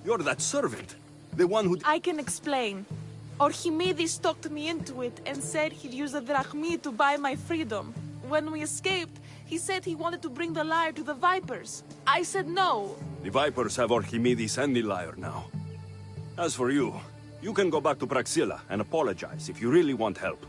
You're that servant. The one who... I can explain. Archimedes talked me into it and said he'd use the drachmi to buy my freedom. When we escaped, he said he wanted to bring the lyre to the Vipers. I said no. The Vipers have Archimedes and the lyre now. As for you, you can go back to Praxilla and apologize if you really want help.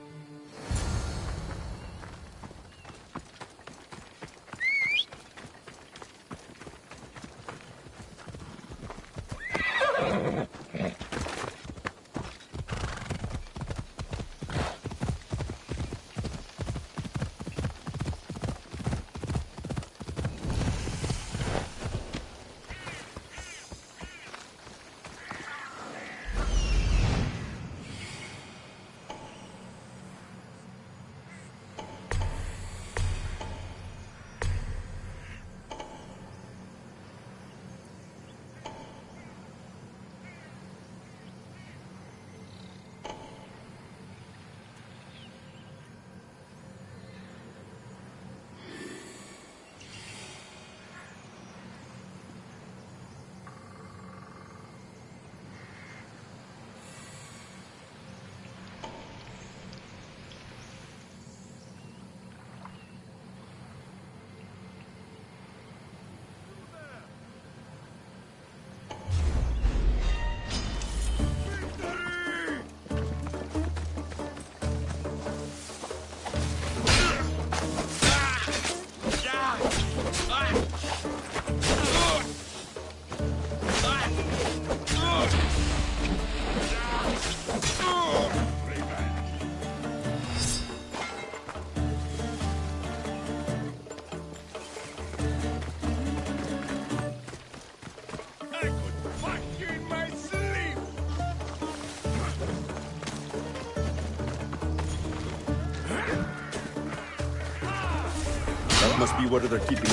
Must be where they're keeping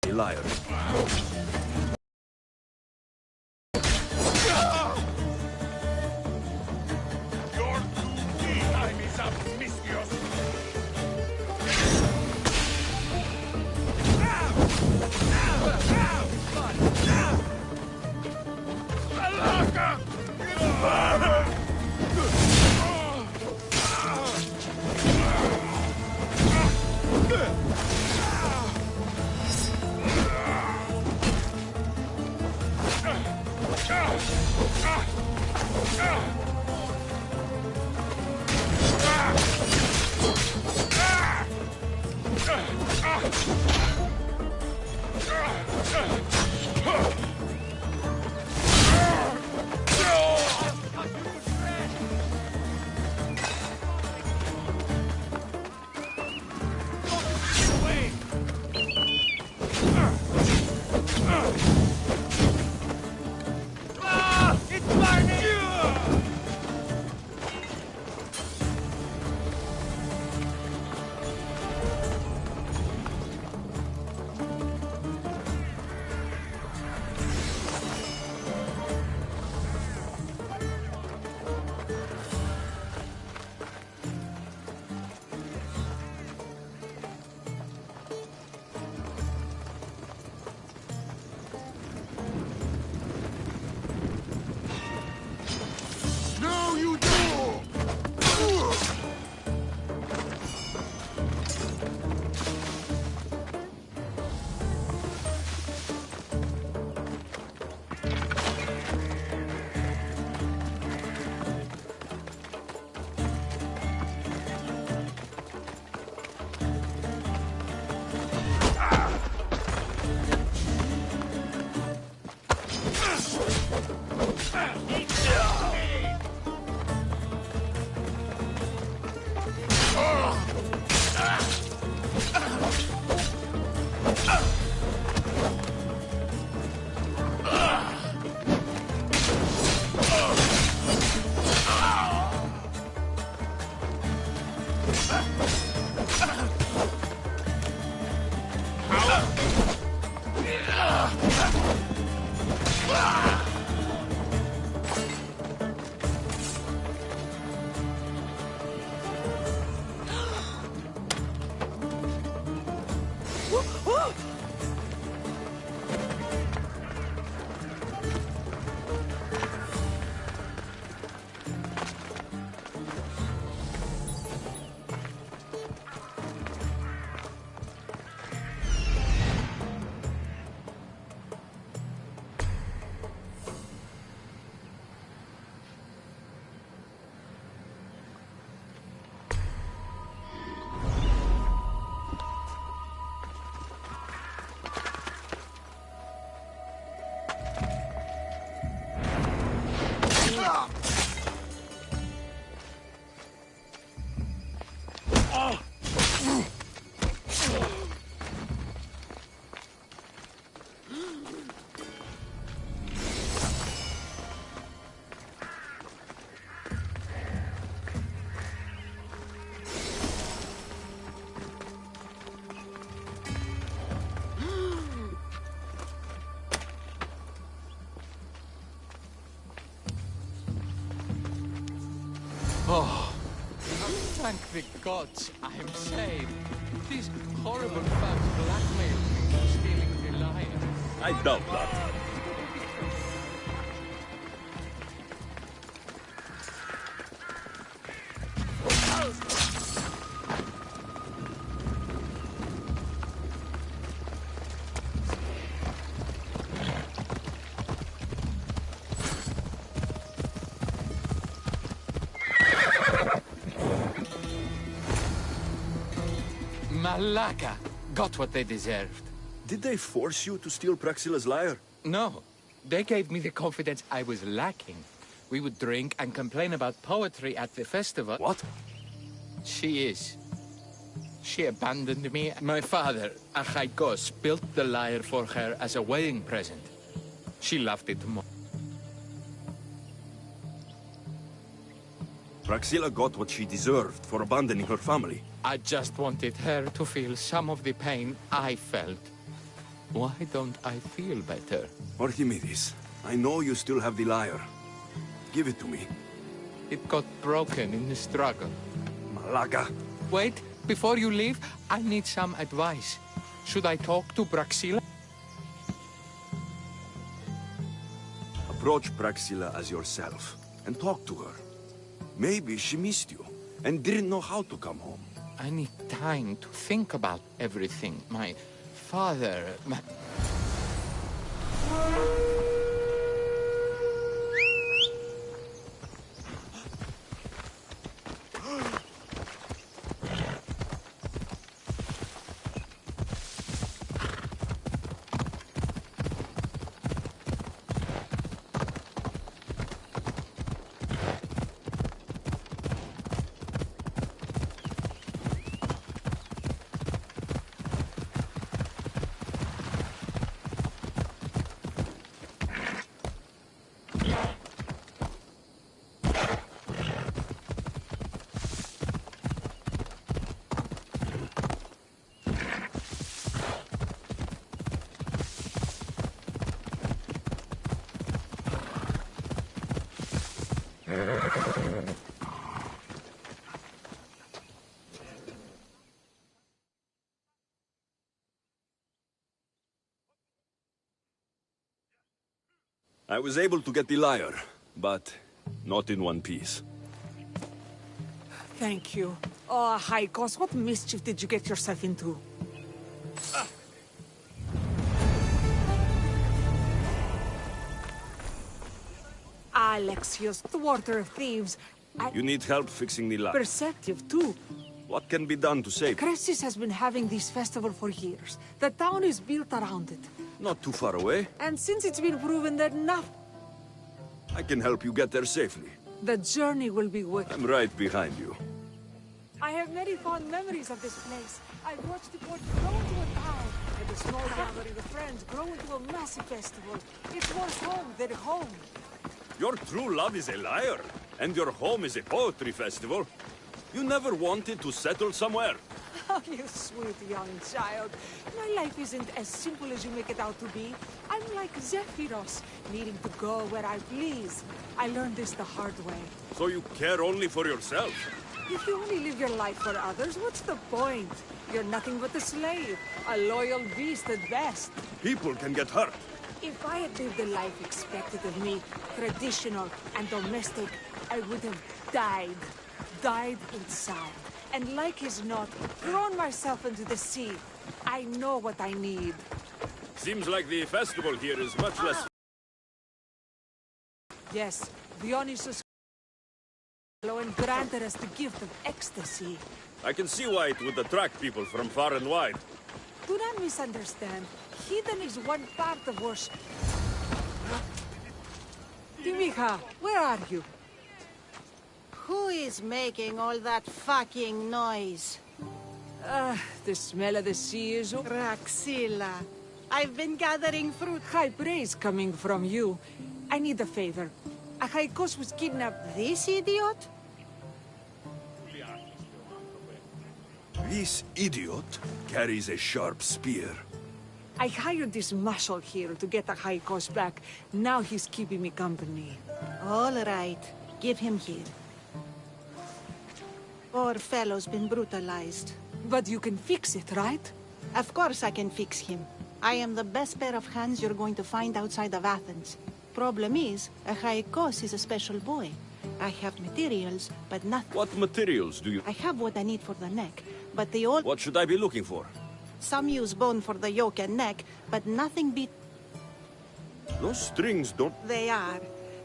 a lyre. Your time is up, Mistios. Oh, thank the gods I'm saved. These horrible thugs blackmailed me for stealing the lion. I doubt that. Malaka got what they deserved. Did they force you to steal Praxilla's lyre? No, they gave me the confidence I was lacking. We would drink and complain about poetry at the festival. What? She abandoned me. My father, Achaikos, built the lyre for her as a wedding present. She loved it more. Praxilla got what she deserved for abandoning her family. I just wanted her to feel some of the pain I felt. Why don't I feel better? Archimedes, I know you still have the lyre. Give it to me. It got broken in the struggle. Malaka. Wait, before you leave, I need some advice. Should I talk to Praxilla? Approach Praxilla as yourself and talk to her. Maybe she missed you and didn't know how to come home. I need time to think about everything. My father, I was able to get the lyre, but not in one piece. Thank you. Oh, Haikos, what mischief did you get yourself into? Alexios, thwarter of thieves. You need help fixing the lyre. Perceptive, too. What can be done to save it? Cressis has been having this festival for years. The town is built around it. Not too far away. And since it's been proven that I can help you get there safely. the journey will be worth it. I'm right behind you. I have many fond memories of this place. I watched the port grow into a town, and a small gathering of friends grow into a massive festival. It's more home than home. Your true love is a lyre, and your home is a poetry festival. You never wanted to settle somewhere. Oh, you sweet young child. My life isn't as simple as you make it out to be. I'm like Zephyros, needing to go where I please. I learned this the hard way. So you care only for yourself? If you only live your life for others, what's the point? You're nothing but a slave, a loyal beast at best. People can get hurt. If I had lived the life expected of me, traditional and domestic, I would have died. Died inside. And like as not, thrown myself into the sea. I know what I need. Seems like the festival here is much less... Yes, Dionysus and granted us the gift of ecstasy. I can see why it would attract people from far and wide. Do not misunderstand. Heathen is one part of worship. Dimicha, where are you? Who is making all that fucking noise? The smell of the sea is... Praxilla. I've been gathering fruit. High praise coming from you. I need a favor. Achaikos was kidnapped. This idiot? This idiot carries a sharp spear. I hired this muscle here to get Achaikos back. Now he's keeping me company. All right. Give him here. Poor fellow's been brutalized. But you can fix it, right? Of course I can fix him. I am the best pair of hands you're going to find outside of Athens. Problem is, Achaikos is a special boy. I have materials, but nothing. What materials do you... I have what I need for the neck, but the old... What should I be looking for? Some use bone for the yoke and neck, but nothing beat... Those strings don't... They are.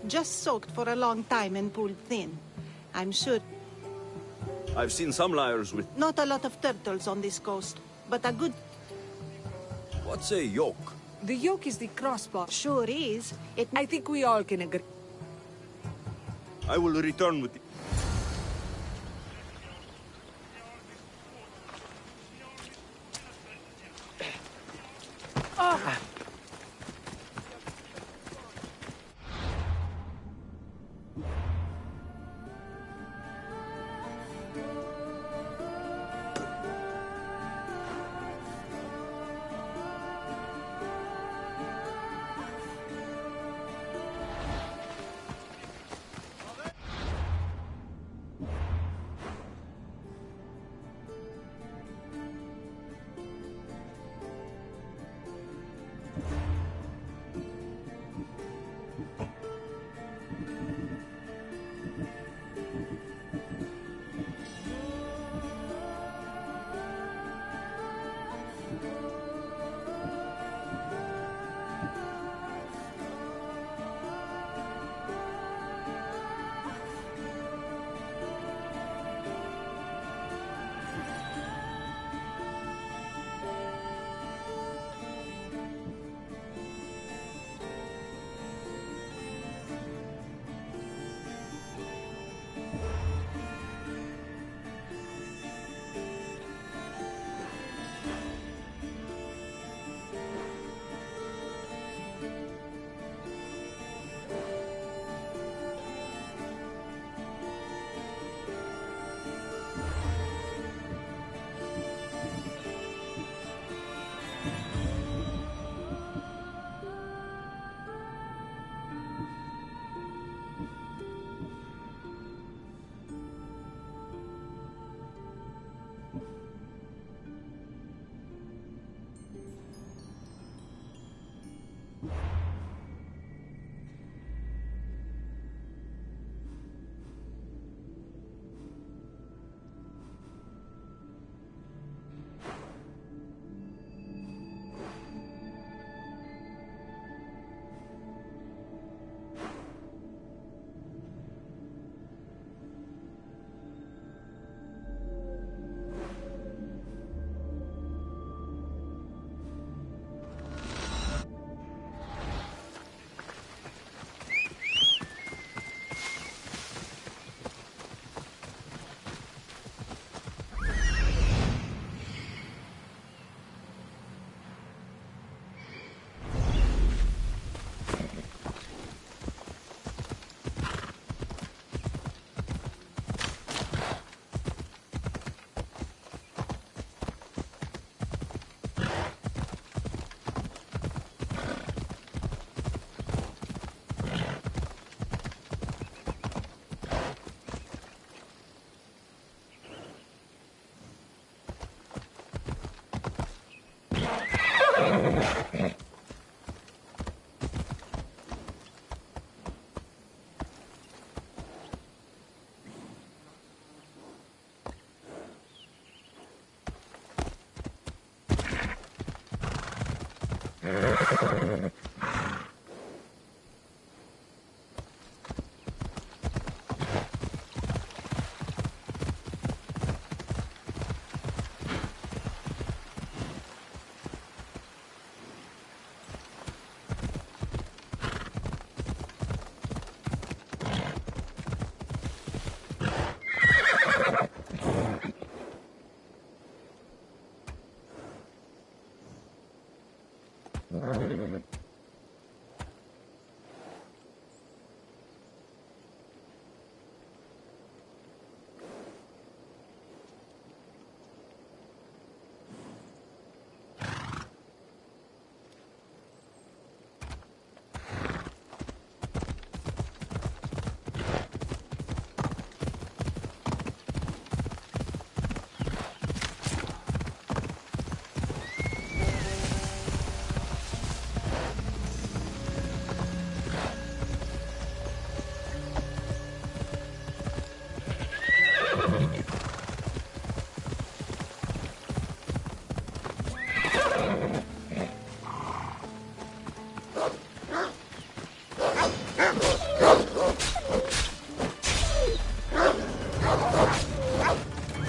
Just soaked for a long time and pulled thin. I'm sure... I've seen some liars with... Not a lot of turtles on this coast, but a good... What's a yoke? The yoke is the crossbar. Sure is. I think we all can agree. I will return with the...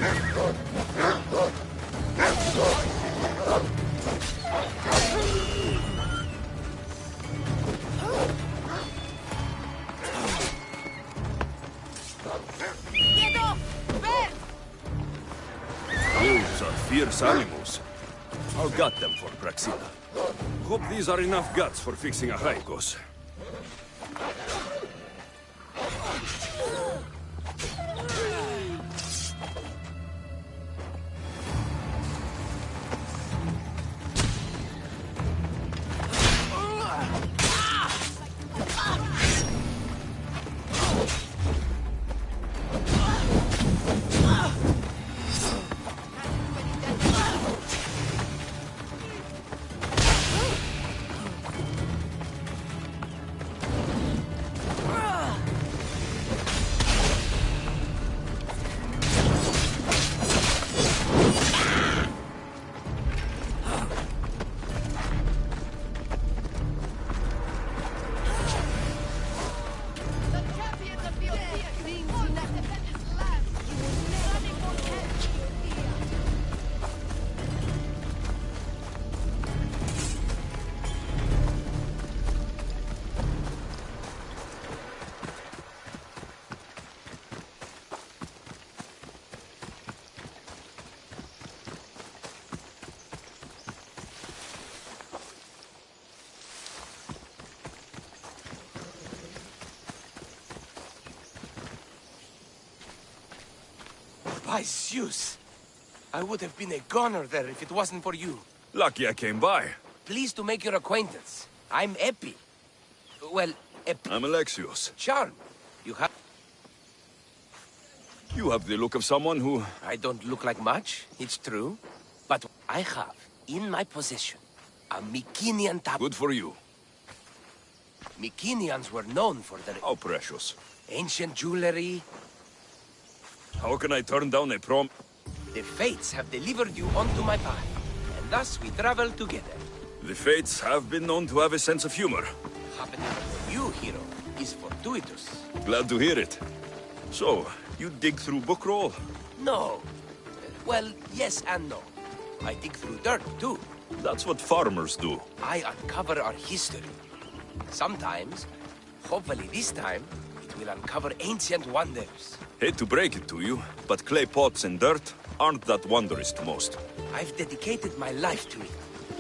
Get off! Bert! Wolves are fierce animals. I'll gut them for Praxilla. Hope these are enough guts for fixing a Haikos. By Zeus! I would have been a goner there if it wasn't for you. Lucky I came by. Pleased to make your acquaintance. I'm Epi. Well, Epi. I'm Alexios. Charm. You have... You have the look of someone who... I don't look like much, it's true. But I have, in my possession, a Mycenaean tablet. Good for you. Mycenaeans were known for their How precious. ancient jewelry. How can I turn down a prom... The fates have delivered you onto my path, and thus we travel together. The fates have been known to have a sense of humor. Happening for you, hero, is fortuitous. Glad to hear it. So, you dig through book roll? No. Well, yes and no. I dig through dirt, too. That's what farmers do. I uncover our history. Sometimes, hopefully this time, it will uncover ancient wonders. Hate to break it to you, but clay pots and dirt aren't that wondrous to most. I've dedicated my life to it.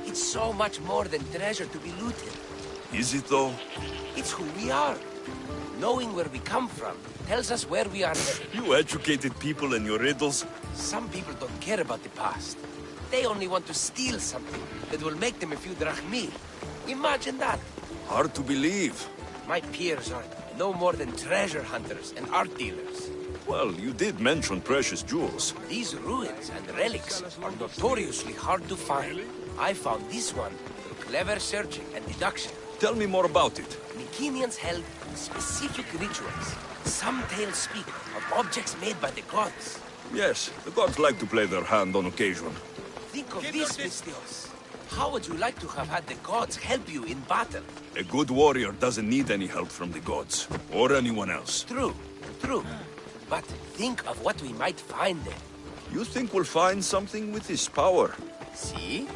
It's so much more than treasure to be looted. Is it though? It's who we are. Knowing where we come from tells us where we are headed. You educated people and your riddles. Some people don't care about the past. They only want to steal something that will make them a few drachmi. Imagine that. Hard to believe. My peers are no more than treasure hunters and art dealers. Well, you did mention precious jewels. These ruins and relics are notoriously hard to find. I found this one through clever searching and deduction. Tell me more about it. Mycenaeans held specific rituals. Some tales speak of objects made by the gods. Yes, the gods like to play their hand on occasion. Think of this, Mystios. How would you like to have had the gods help you in battle? A good warrior doesn't need any help from the gods, or anyone else. True, true. But think of what we might find there. You think we'll find something with this power? See?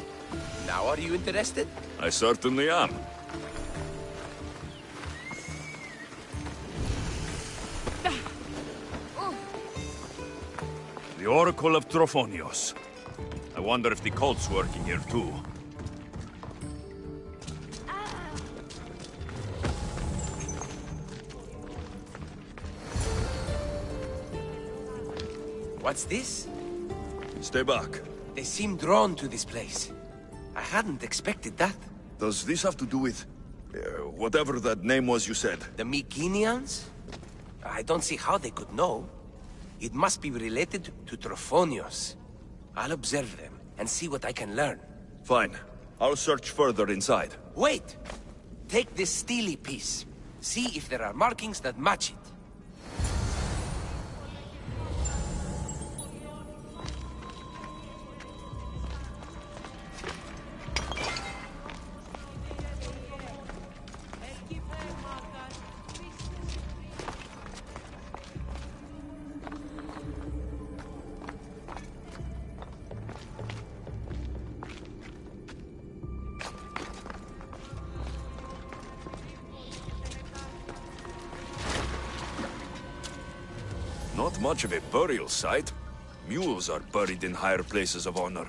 Now are you interested? I certainly am. The Oracle of Trophonios. I wonder if the cult's working here too. What's this? Stay back. They seem drawn to this place. I hadn't expected that. Does this have to do with... whatever that name was you said? The Mycenaeans? I don't see how they could know. It must be related to Trophonios. I'll observe them and see what I can learn. Fine. I'll search further inside. Wait! Take this steely piece. See if there are markings that match it. Not much of a burial site. Mules are buried in higher places of honor.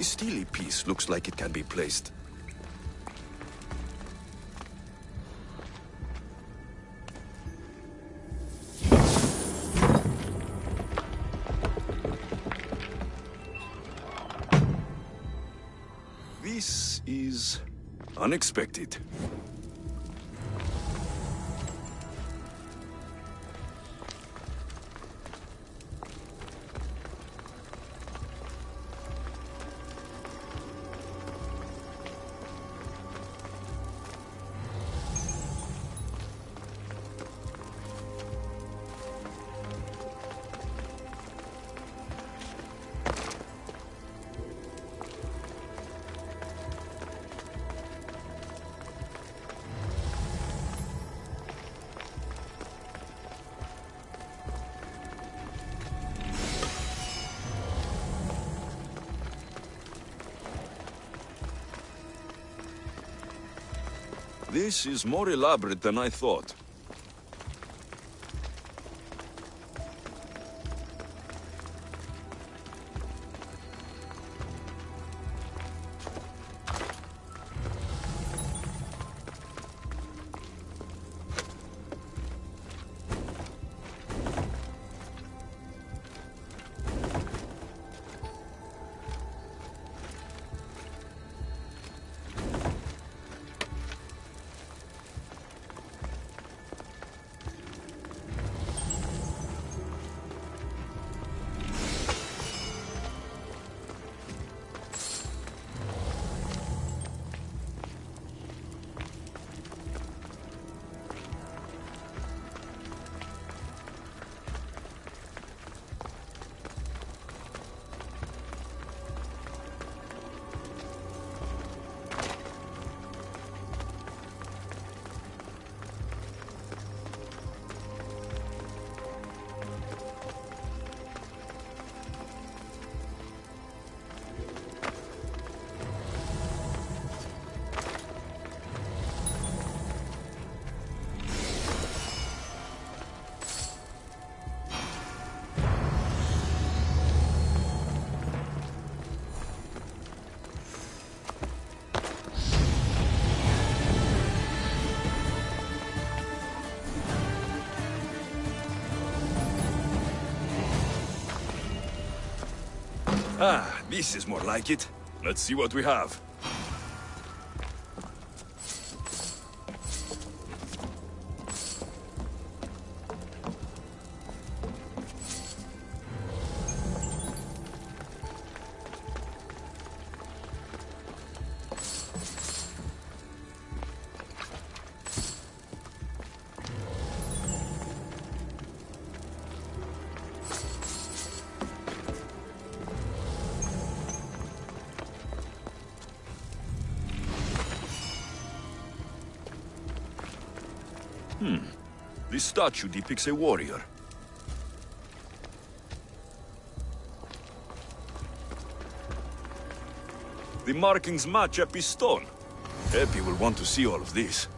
This steely piece looks like it can be placed. This is unexpected. This is more elaborate than I thought. Ah, this is more like it. Let's see what we have. This statue depicts a warrior. The markings match Epi's stone. Epi will want to see all of this.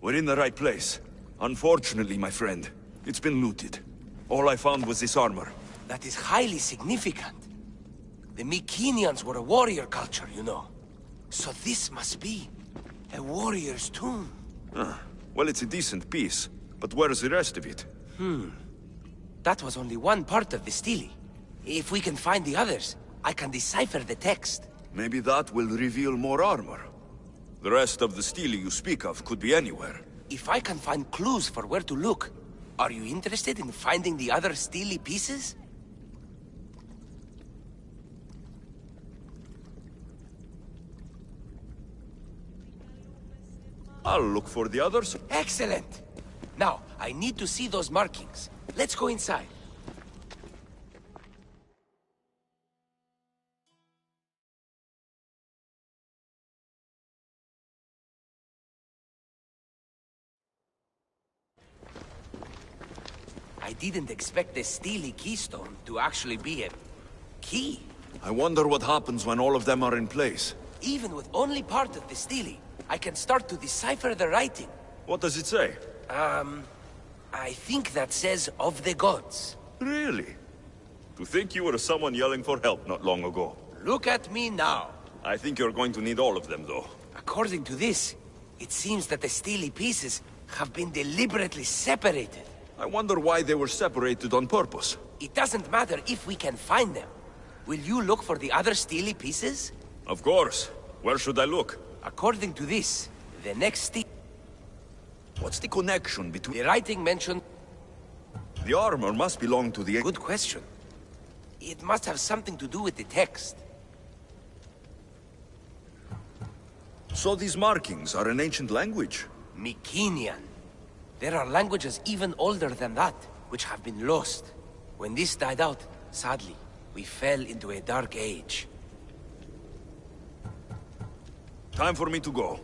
We're in the right place. Unfortunately, my friend, it's been looted. All I found was this armor. That is highly significant. The Mycenaeans were a warrior culture, you know. So this must be a warrior's tomb. Well, it's a decent piece, but where's the rest of it? That was only one part of the stele. If we can find the others, I can decipher the text. Maybe that will reveal more armor. The rest of the stele you speak of could be anywhere. If I can find clues for where to look, Are you interested in finding the other steely pieces? I'll look for the others. Excellent! Now, I need to see those markings. Let's go inside. I didn't expect the steely keystone to actually be a key. I wonder what happens when all of them are in place. Even with only part of the steely, I can start to decipher the writing. What does it say? I think that says of the gods. Really? To think you were someone yelling for help not long ago. Look at me now. I think you're going to need all of them, though. According to this, it seems that the steely pieces have been deliberately separated. I wonder why they were separated on purpose. It doesn't matter if we can find them. Will you look for the other steely pieces? Of course. Where should I look? According to this, the next What's the connection between... The writing mentioned... The armor must belong to the... Good question. It must have something to do with the text. So these markings are an ancient language? Mycenaean. There are languages even older than that, which have been lost. When this died out, sadly, we fell into a dark age. Time for me to go.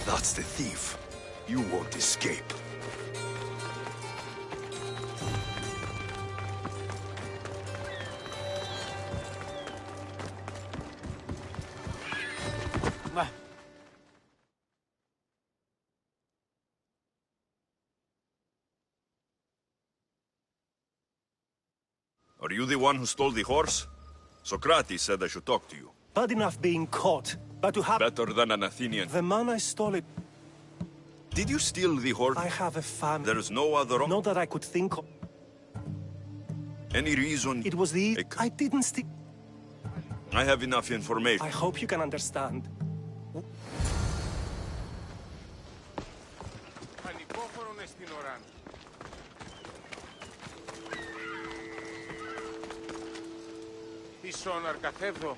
That's the thief. You won't escape. Are you the one who stole the horse? Socrates said I should talk to you. Bad enough being caught, but to have... Better than an Athenian. The man I stole it... Did you steal the horse? I have a family. There is no other... Not that I could think of. Any reason? It was the... I didn't steal... I have enough information. I hope you can understand. Ίσον αρκαθεύδω.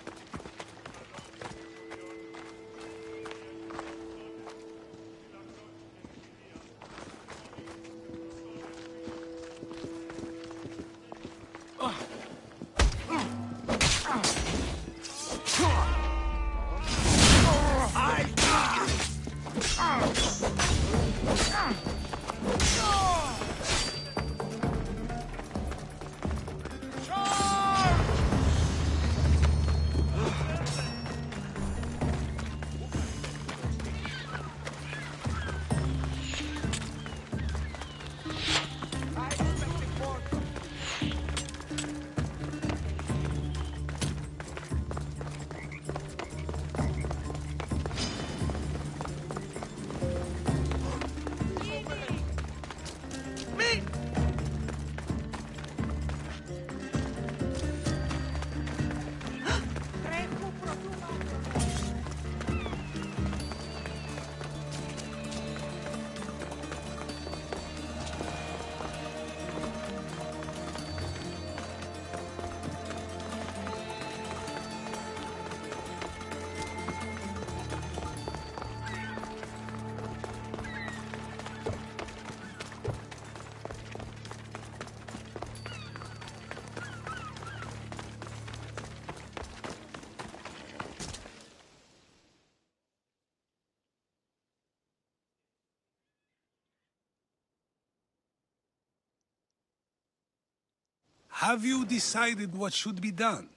Have you decided what should be done?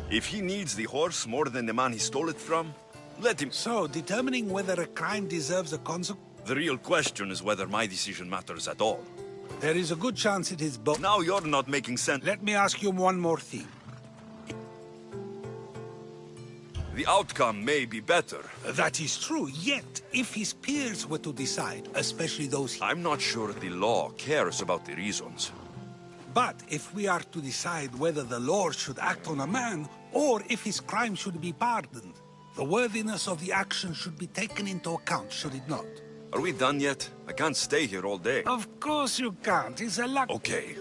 If he needs the horse more than the man he stole it from, let him... So, determining whether a crime deserves a consequence? The real question is whether my decision matters at all. There is a good chance it is both. Now you're not making sense. Let me ask you one more thing. The outcome may be better. That is true, yet, if his peers were to decide, especially those... I'm not sure the law cares about the reasons. But if we are to decide whether the law should act on a man, or if his crime should be pardoned, the worthiness of the action should be taken into account, should it not? Are we done yet? I can't stay here all day. Of course you can't. It's a luck... Okay.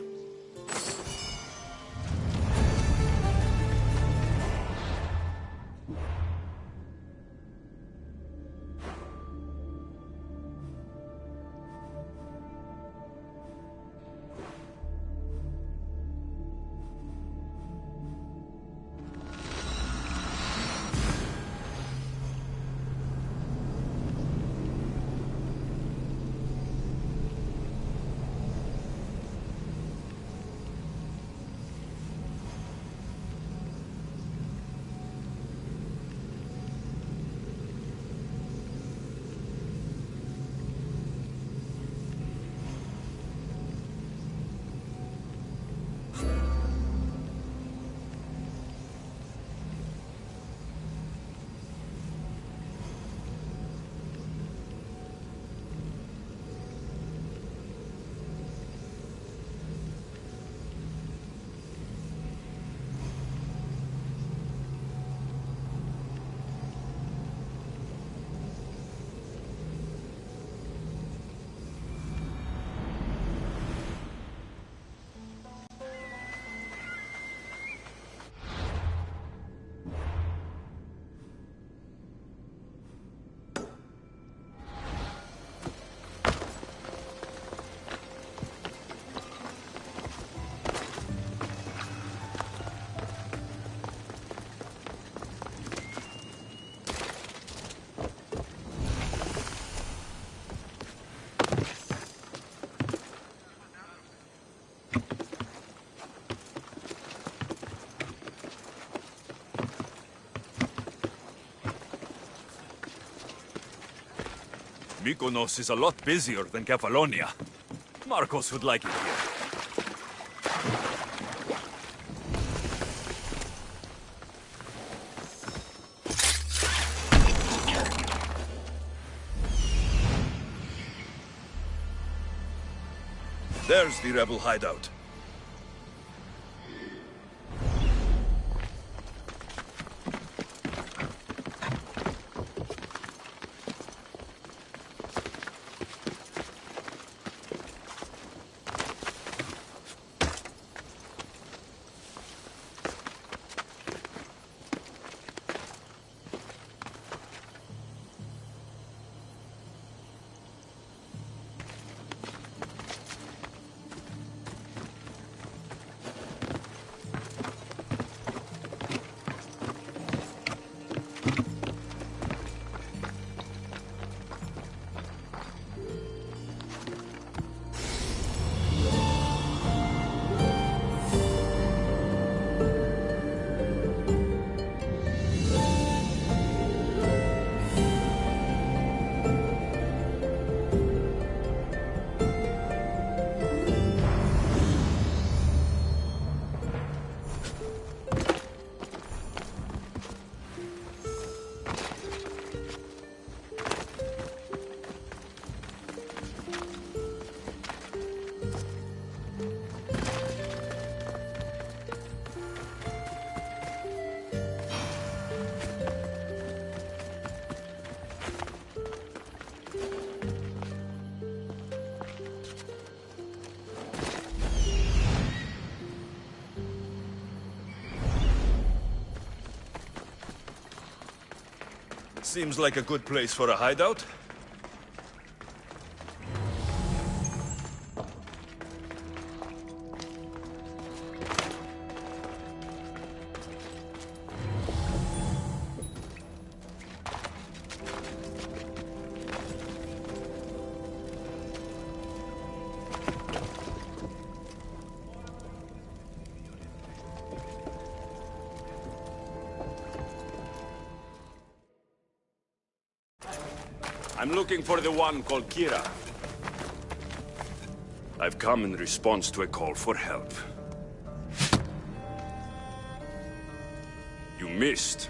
Mykonos is a lot busier than Kefalonia. Marcos would like it here. There's the rebel hideout. Seems like a good place for a hideout. I'm looking for the one called Kira. I've come in response to a call for help. You missed.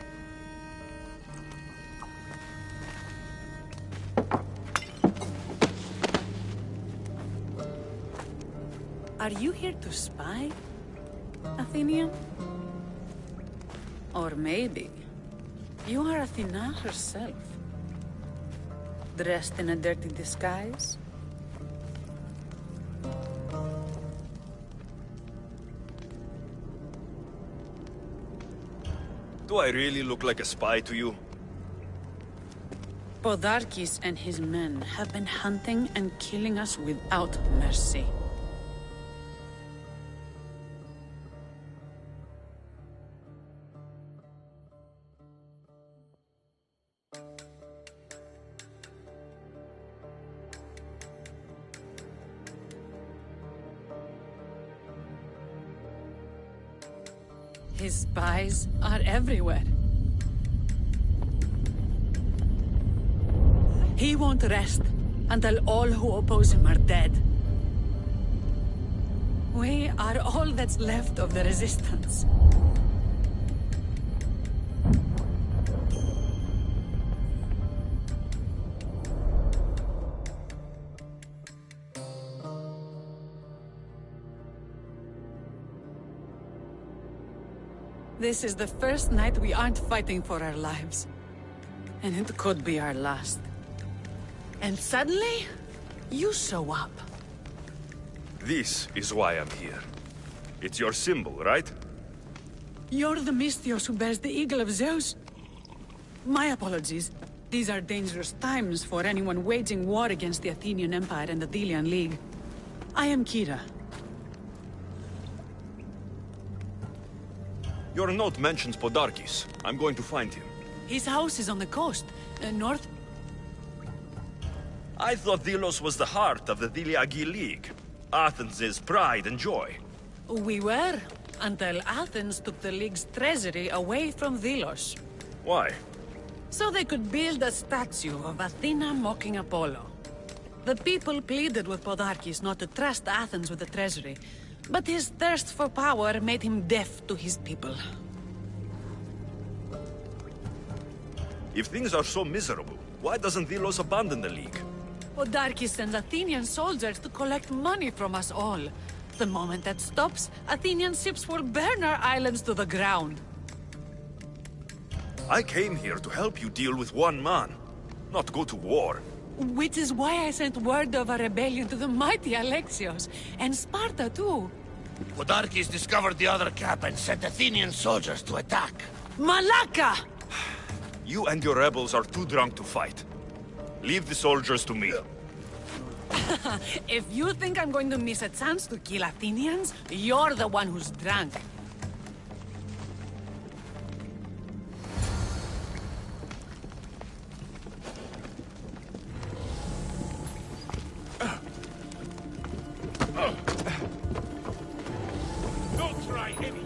Are you here to spy, Athenian? Or maybe you are Athena herself, dressed in a dirty disguise? Do I really look like a spy to you? Podarkis and his men have been hunting and killing us without mercy. His spies are everywhere. He won't rest until all who oppose him are dead. We are all that's left of the resistance. This is the first night we aren't fighting for our lives. And it could be our last. And suddenly, you show up. This is why I'm here. It's your symbol, right? You're the Mystios who bears the eagle of Zeus? My apologies. These are dangerous times for anyone waging war against the Athenian Empire and the Delian League. I am Kira. Your note mentions Podarkis. I'm going to find him. His house is on the coast, north. I thought Delos was the heart of the Deliagi League. Athens' pride and joy. We were, until Athens took the League's treasury away from Delos. Why? So they could build a statue of Athena mocking Apollo. The people pleaded with Podarkis not to trust Athens with the treasury, but his thirst for power made him deaf to his people. If things are so miserable, why doesn't Delos abandon the League? Podarkis sends Athenian soldiers to collect money from us all. The moment that stops, Athenian ships will burn our islands to the ground. I came here to help you deal with one man, not go to war. Which is why I sent word of a rebellion to the mighty Alexios, and Sparta too. Podarkis discovered the other camp and sent Athenian soldiers to attack. Malaka! You and your rebels are too drunk to fight. Leave the soldiers to me. If you think I'm going to miss a chance to kill Athenians, you're the one who's drunk. Don't try any.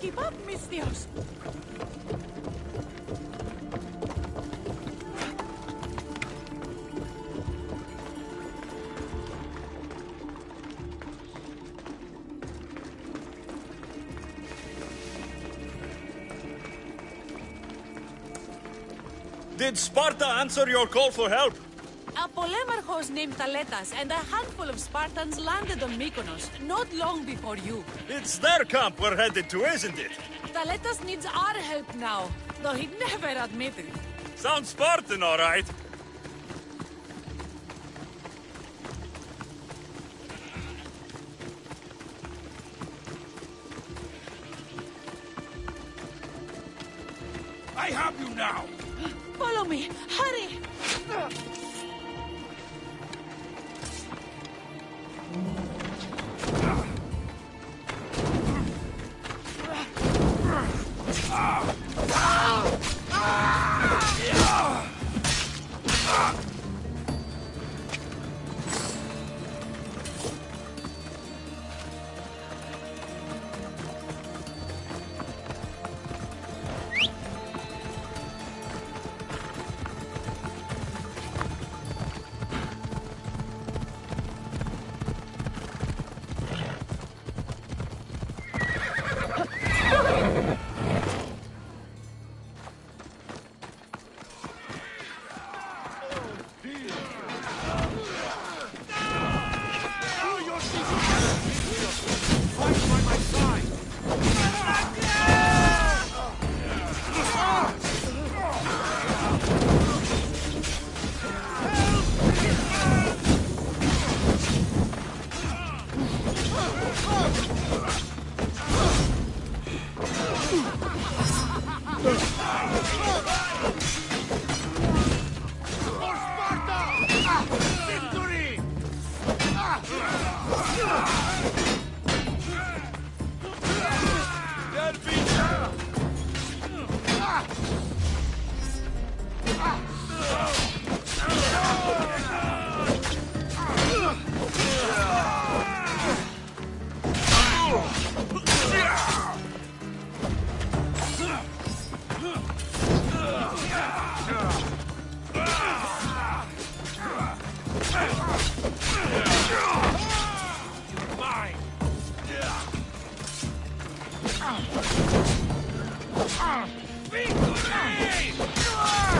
Keep up, Mystios! Did Sparta answer your call for help? Polemarchos named Thaletas and a handful of Spartans landed on Mykonos, not long before you. It's their camp we're headed to, isn't it? Thaletas needs our help now, though he'd never admit it. Sounds Spartan, all right. I have you now! Follow me! Hurry!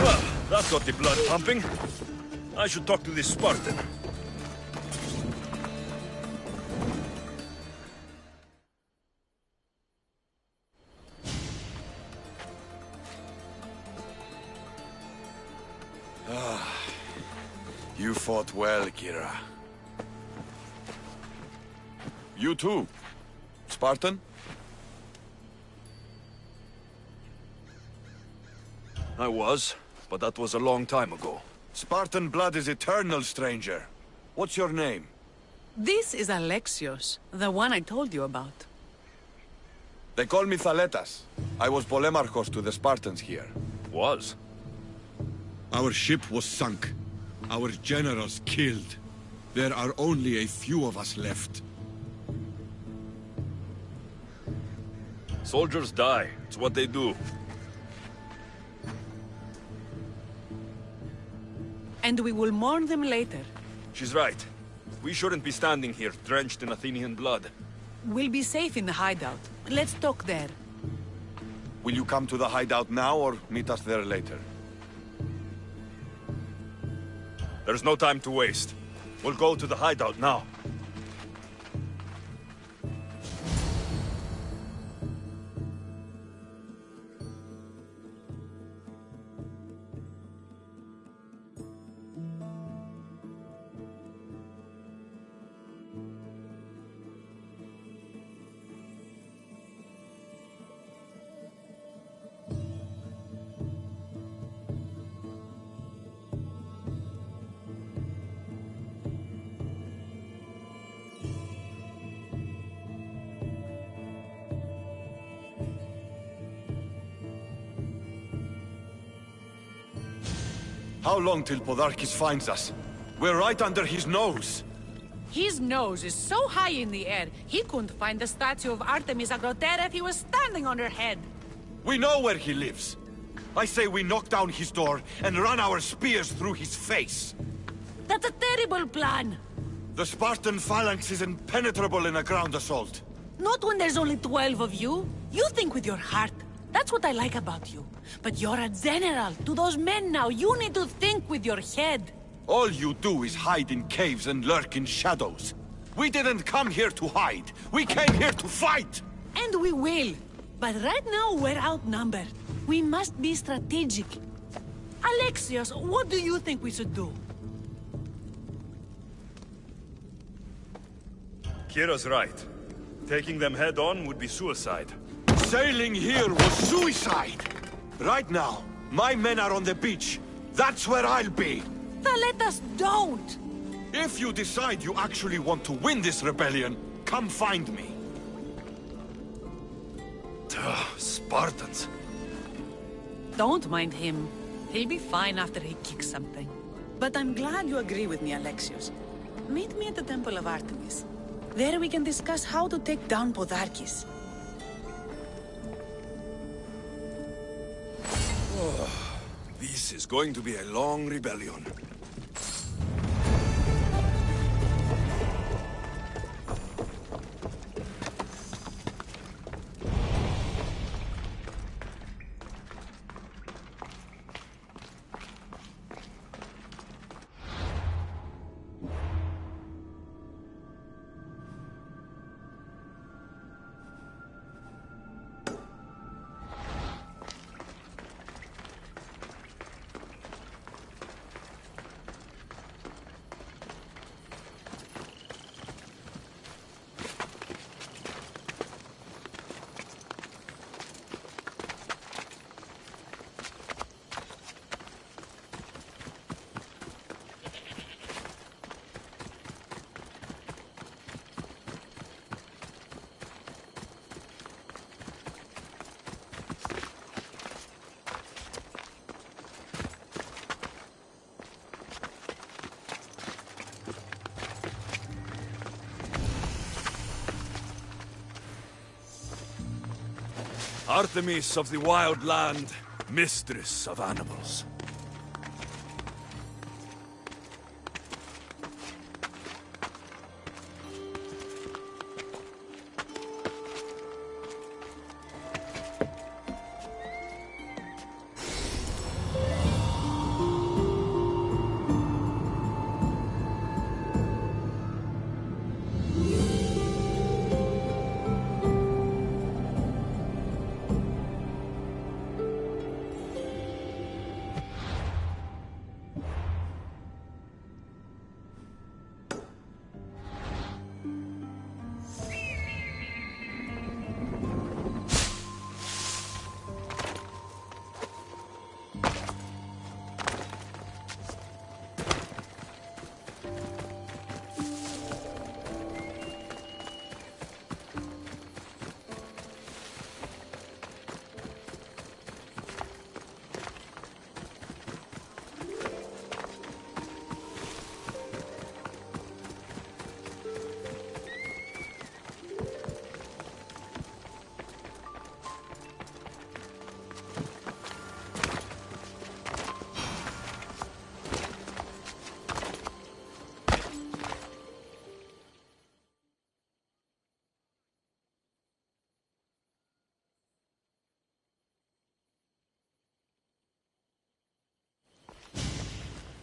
Well, that got the blood pumping. I should talk to this Spartan. You fought well, Kira. You too, Spartan? I was, but that was a long time ago. Spartan blood is eternal, stranger. What's your name? This is Alexios, the one I told you about. They call me Thaletas. I was Polemarchos to the Spartans here. Was? Our ship was sunk. Our generals killed. There are only a few of us left. Soldiers die. It's what they do. And we will mourn them later. She's right. We shouldn't be standing here, drenched in Athenian blood. We'll be safe in the hideout. Let's talk there. Will you come to the hideout now or meet us there later? There's no time to waste. We'll go to the hideout now. How long till Podarkis finds us? We're right under his nose. His nose is so high in the air, he couldn't find the statue of Artemis Agrotera if he was standing on her head. We know where he lives. I say we knock down his door and run our spears through his face. That's a terrible plan. The Spartan phalanx is impenetrable in a ground assault. Not when there's only 12 of you. You think with your heart. That's what I like about you. But you're a general. To those men now, you need to think with your head. All you do is hide in caves and lurk in shadows. We didn't come here to hide. We came here to fight! And we will. But right now, we're outnumbered. We must be strategic. Alexios, what do you think we should do? Kira's right. Taking them head-on would be suicide. Sailing here was suicide! Right now, my men are on the beach. That's where I'll be. Then let us don't! If you decide you actually want to win this rebellion, come find me. Spartans. Don't mind him. He'll be fine after he kicks something. But I'm glad you agree with me, Alexios. Meet me at the Temple of Artemis. There we can discuss how to take down Podarkis. This is going to be a long rebellion. Artemis of the wild land, mistress of animals.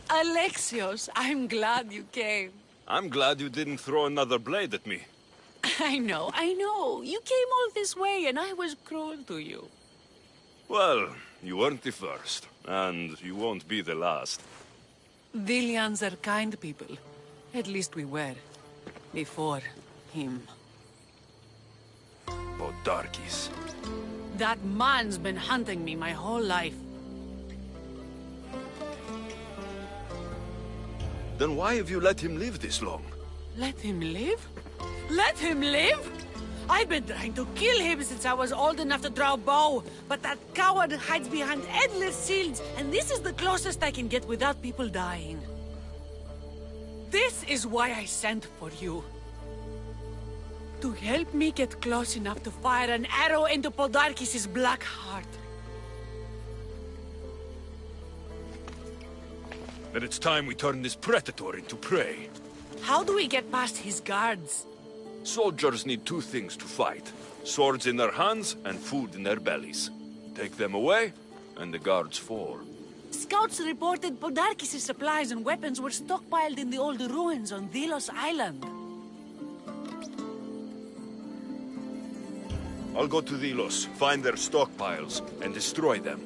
Alexios, I'm glad you came. I'm glad you didn't throw another blade at me. I know. You came all this way and I was cruel to you. Well, you weren't the first, and you won't be the last. Vilians are kind people. At least we were. Before him. Podarkis. That man's been hunting me my whole life. Then why have you let him live this long? Let him live? Let him live? I've been trying to kill him since I was old enough to draw a bow, but that coward hides behind endless shields, and this is the closest I can get without people dying. This is why I sent for you. To help me get close enough to fire an arrow into Podarkis' black heart. Then it's time we turn this predator into prey. How do we get past his guards? Soldiers need two things to fight. Swords in their hands and food in their bellies. Take them away, and the guards fall. Scouts reported Podarkis' supplies and weapons were stockpiled in the old ruins on Delos Island. I'll go to Delos, find their stockpiles, and destroy them.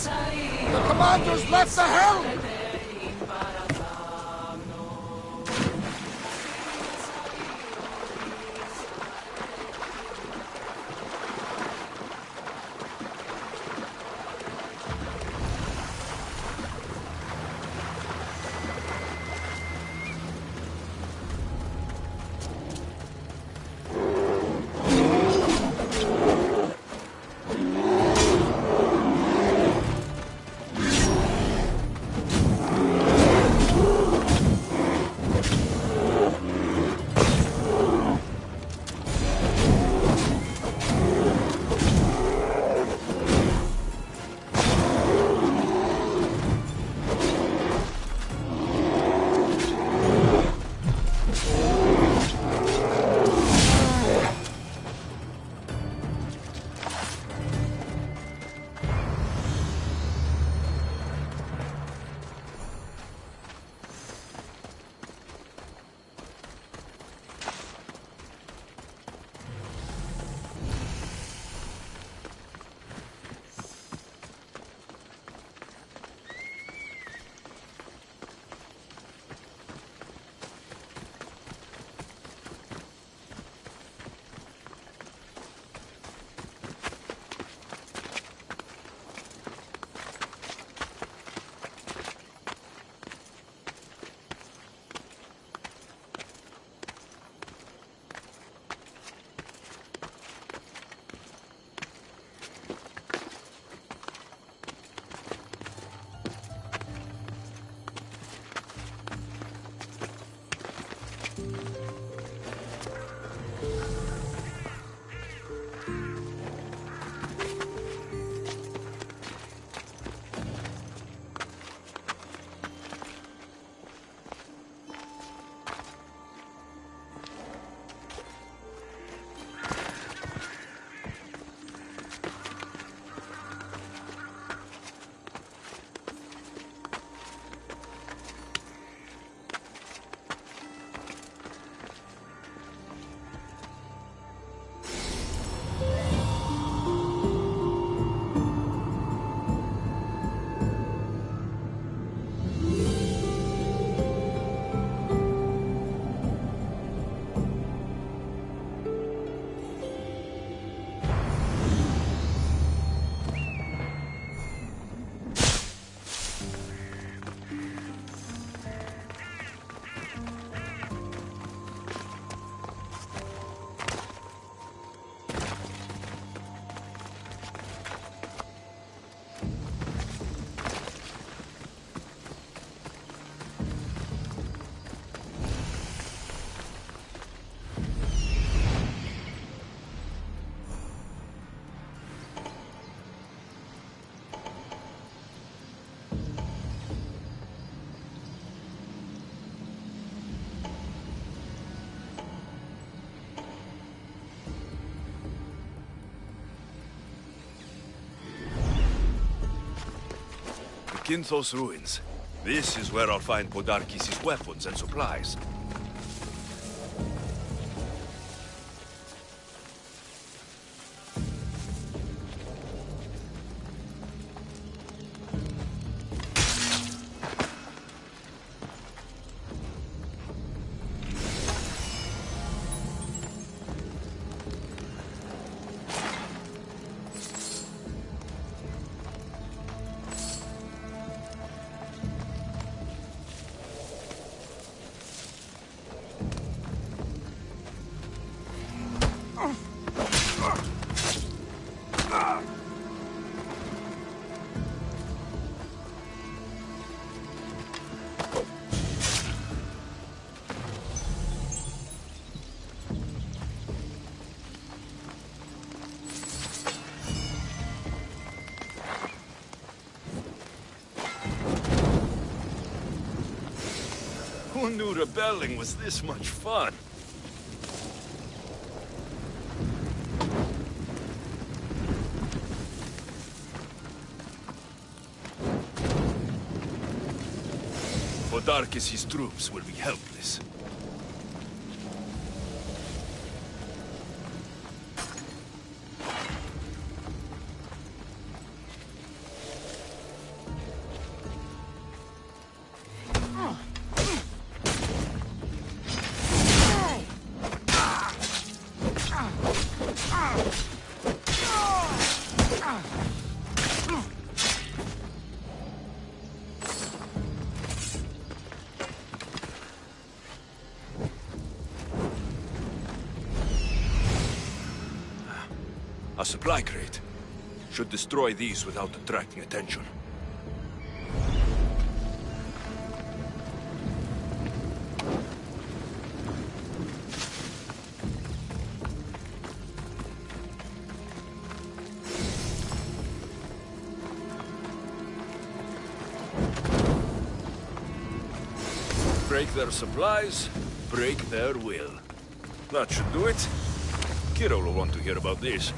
The commandos left the helm! Kinthos ruins. This is where I'll find Podarkis' weapons and supplies. Who knew rebelling was this much fun? Podarkis' troops will be helpless. A supply crate. Should destroy these without attracting attention. Break their supplies, break their will. That should do it. Kiro will want to hear about this.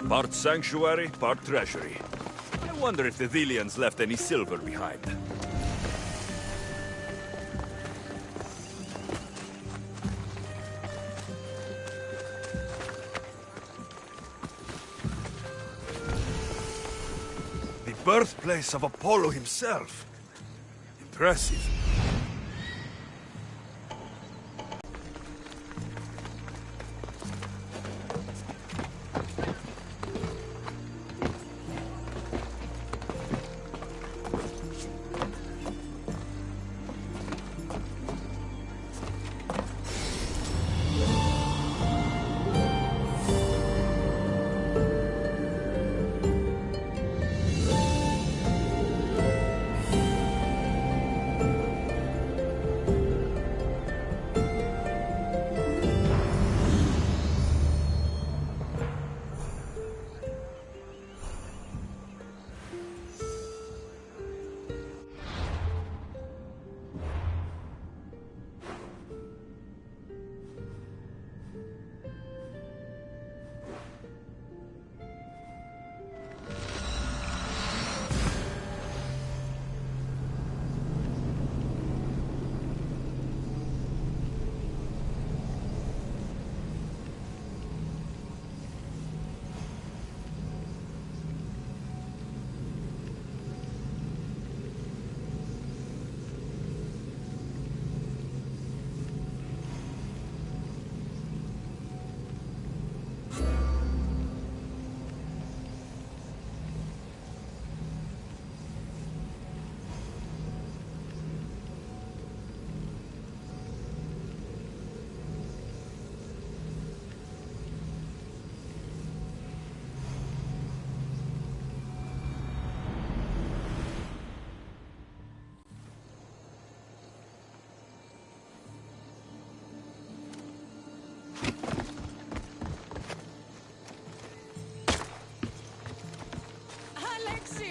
Part sanctuary, part treasury. I wonder if the Thelians left any silver behind. The birthplace of Apollo himself. Impressive.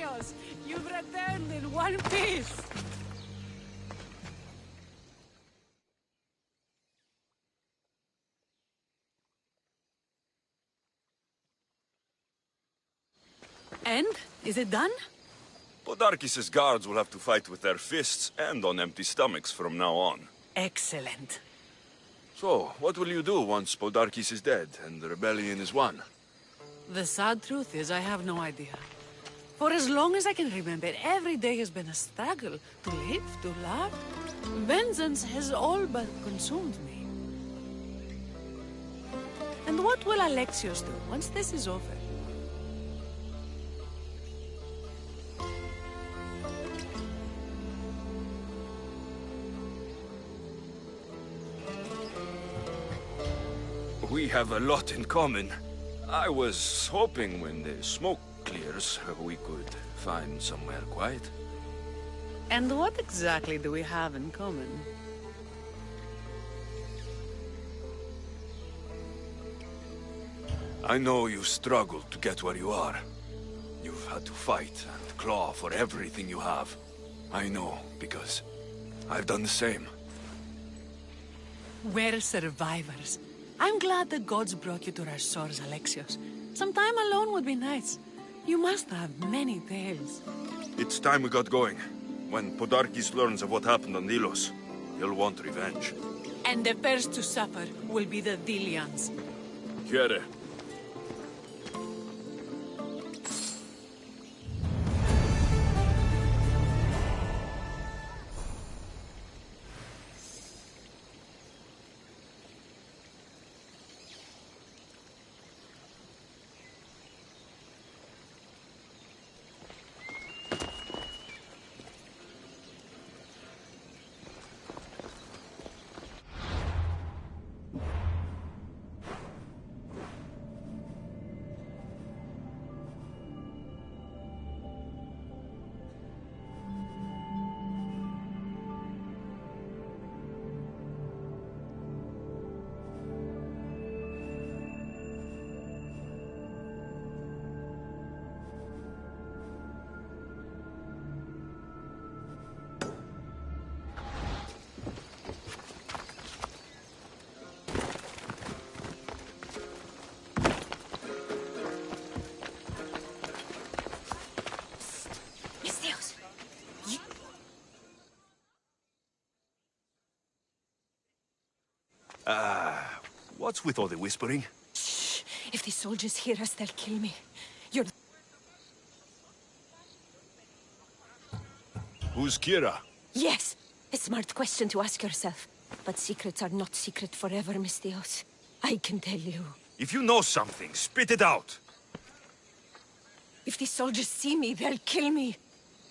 Mistios! You've returned in one piece! And? Is it done? Podarkis' guards will have to fight with their fists and on empty stomachs from now on. Excellent. So, what will you do once Podarkis is dead and the rebellion is won? The sad truth is I have no idea. For as long as I can remember, every day has been a struggle to live, to love. Vengeance has all but consumed me. And what will Alexios do once this is over? We have a lot in common. I was hoping when the smoke clears, we could find somewhere quiet. And what exactly do we have in common? I know you struggled to get where you are. You've had to fight and claw for everything you have. I know, because I've done the same. We're survivors. I'm glad the gods brought you to our shores, Alexios. Some time alone would be nice. You must have many tales. It's time we got going. When Podarkis learns of what happened on Delos, he'll want revenge. And the first to suffer will be the Delians. Quiere. What's with all the whispering? Shh! If the soldiers hear us, they'll kill me. You're... Who's Kira? Yes! A smart question to ask yourself. But secrets are not secret forever, Mistios. I can tell you. If you know something, spit it out! If the soldiers see me, they'll kill me.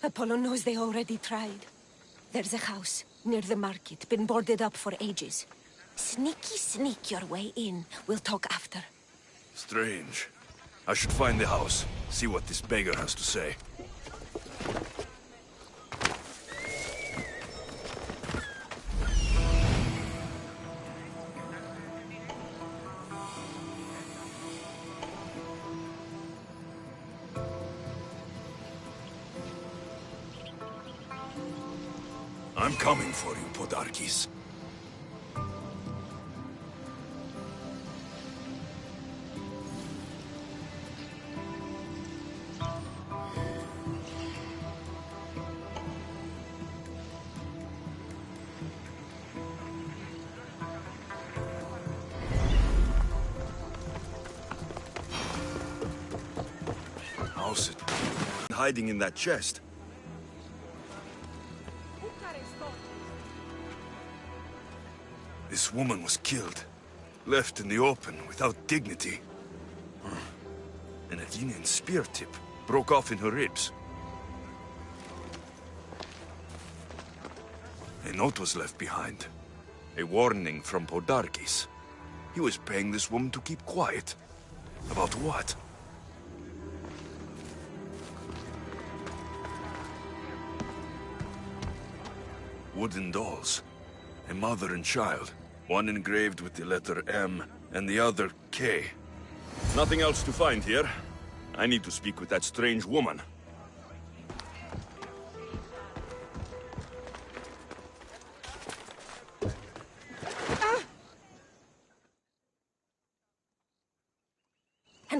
Apollo knows they already tried. There's a house near the market, been boarded up for ages. Sneak your way in. We'll talk after. Strange. I should find the house, see what this beggar has to say. I'm coming for you, Podarkis. How's it? Hiding in that chest. This woman was killed, left in the open without dignity. An Athenian spear tip broke off in her ribs. A note was left behind. A warning from Podarkis. He was paying this woman to keep quiet. About what? Wooden dolls. A mother and child. One engraved with the letter M, and the other K. Nothing else to find here. I need to speak with that strange woman.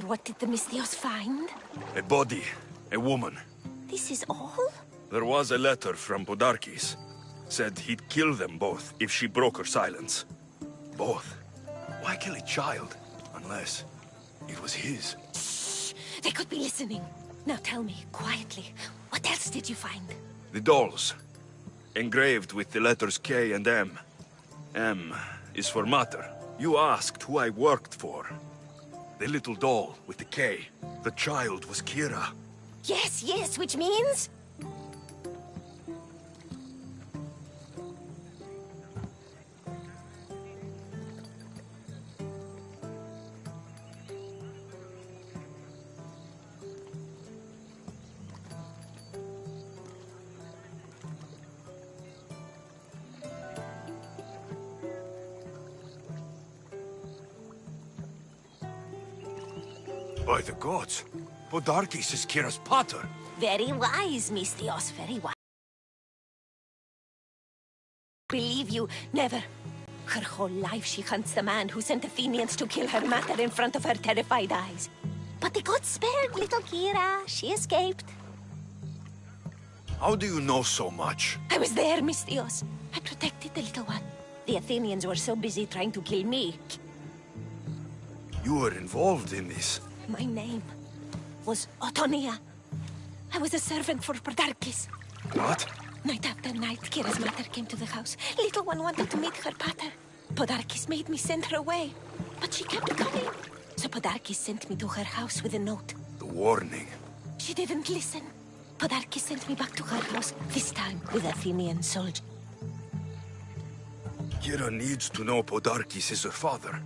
And what did the Mystios find? A body. A woman. This is all? There was a letter from Podarkis. Said he'd kill them both if she broke her silence. Both? Why kill a child? Unless it was his. Shh! They could be listening. Now tell me, quietly, what else did you find? The dolls. Engraved with the letters K and M. M is for Mater. You asked who I worked for. The little doll with the K. The child was Kira. Yes, yes, which means? By the gods, Podarkis is Kira's pater. Very wise, Mystios, very wise. Believe you, never. Her whole life she hunts the man who sent Athenians to kill her Mater in front of her terrified eyes. But the gods spared little Kira. She escaped. How do you know so much? I was there, Mystios. I protected the little one. The Athenians were so busy trying to kill me. You were involved in this. My name was Otonia. I was a servant for Podarkis. What? Night after night, Kira's Mater came to the house. Little one wanted to meet her pater. Podarkis made me send her away. But she kept coming. So Podarkis sent me to her house with a note. The warning. She didn't listen. Podarkis sent me back to her house, this time with Athenian soldiers. Kira needs to know Podarkis is her father.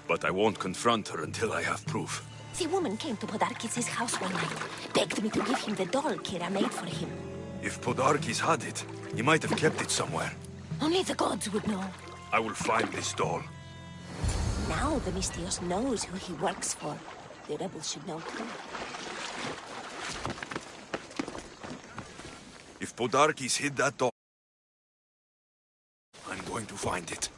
But I won't confront her until I have proof. The woman came to Podarkis' house one night, begged me to give him the doll Kira made for him. If Podarkis had it, he might have kept it somewhere. Only the gods would know. I will find this doll. Now the Mystios knows who he works for. The rebels should know too. If Podarkis hid that doll, I'm going to find it.